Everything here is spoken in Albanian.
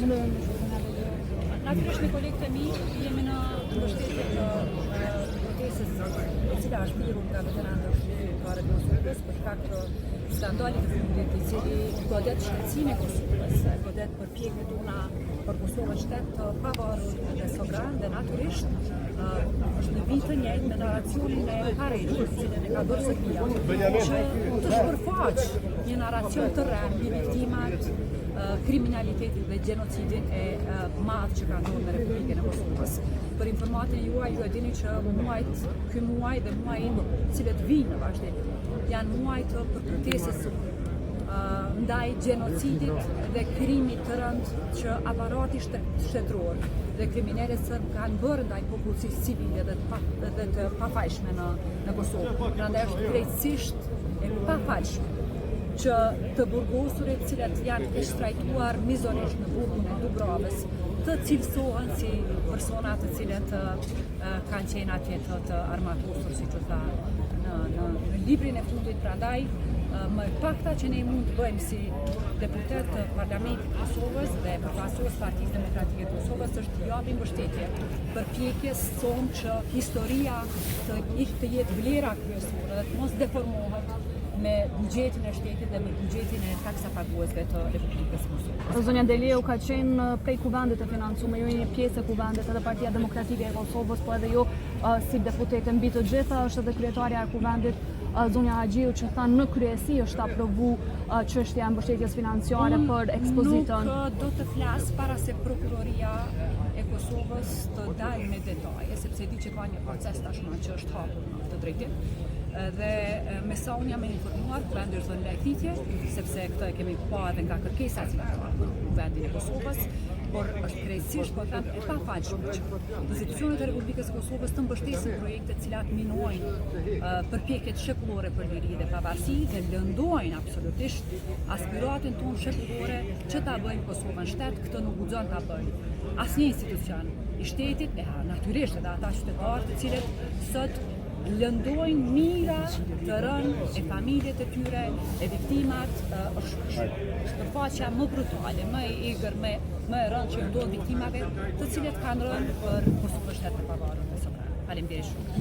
Natyrisht me kolegët e mi jemi në mbështetje të protestës e cila është pirur nga veteranët e shqiptarëve të Kosovës për shkak të skandalit të fundit i cili godet shqetësimin e Kosovës, godet përpjekjet tona për Kosovën shtet të pavarur dhe sovran dhe natyrisht është në vit të njëjtë me narracionin e Harrit, cilën e ka bërë Serbia, që të shpërfaq një narracion të rënd mbi viktimat kriminalitetit dhe genocidin e madh që ka ndodhur në Republikën e Kosovës. Për informatin juaj, ju e dini që ky muaj dhe muajin cilët vijnë në vazhdim janë muaj të protestës ndaj genocidit dhe krimit të rënd që aparati shtetëror dhe kriminalet kanë bërë ndaj popullsisë civile dhe të pafajshme në Kosovë. Prandaj është krejtësisht e pafalshme që të burgosurit cilat janë të shtrajtuar mizorisht në burgun e Dubravës të cilësohen si persona të cilët kanë qenë atje të armatosur, siç u tha në librin e fundit. Prandaj më pakta që ne mund të bëjmë si deputet të Parlamentit të Kosovës dhe përfaqësues Partisë Demokratike të Kosovës është të japim mbështetje përpjekjes sonë që historia të jetë vlera kryesore dhe të mos deformohet me buxhetin e shtetit dhe me buxhetin e taksapaguesve të Republikës Kosovës. Zonja Deliu ka qenë prej kuvendit të financuar, jo një pjesë e kuvendit edhe Partia Demokratike e Kosovës, po edhe jo si deputete mbi të gjitha, është edhe kryetaria e kuvendit Zonja Haxhiu që thanë në kryesi është aprovu çështja e mbështetjes financiare për ekspozitën. Nuk do të flas para se prokuroria e Kosovës të dalë me detaje, sepse di që ka një proces tashmë që është hapur në këtë drejtim. Dhe me sa unë jam informuar, kuvendi është dhënë lajthitje, sepse këtë e kemi pa edhe nga kërkesa që ka për kuvendin e Kosovës, por është krejtësisht po them e pafalshme që institucionet e Republikës së Kosovës të mbështesin projekte të cilat minojnë përpjekjet shekullore për liri dhe pavarësi dhe lëndojnë absolutisht aspiratin tonë shekullore që ta bëjnë Kosovën shtet. Këtë nuk guxon ta bëjnë asnjë institucion i shtetit, natyrisht edhe ata qytetarë të cilët sot lëndojnë mira të rënë e familjet e tyre, e viktimat, është shpërfaqja më brutale, më e egër, më e rënd që ndodh viktimave, të cilët kanë rënë për Kosovën shtet të pavarur dhe sovran. Faleminderit shumë.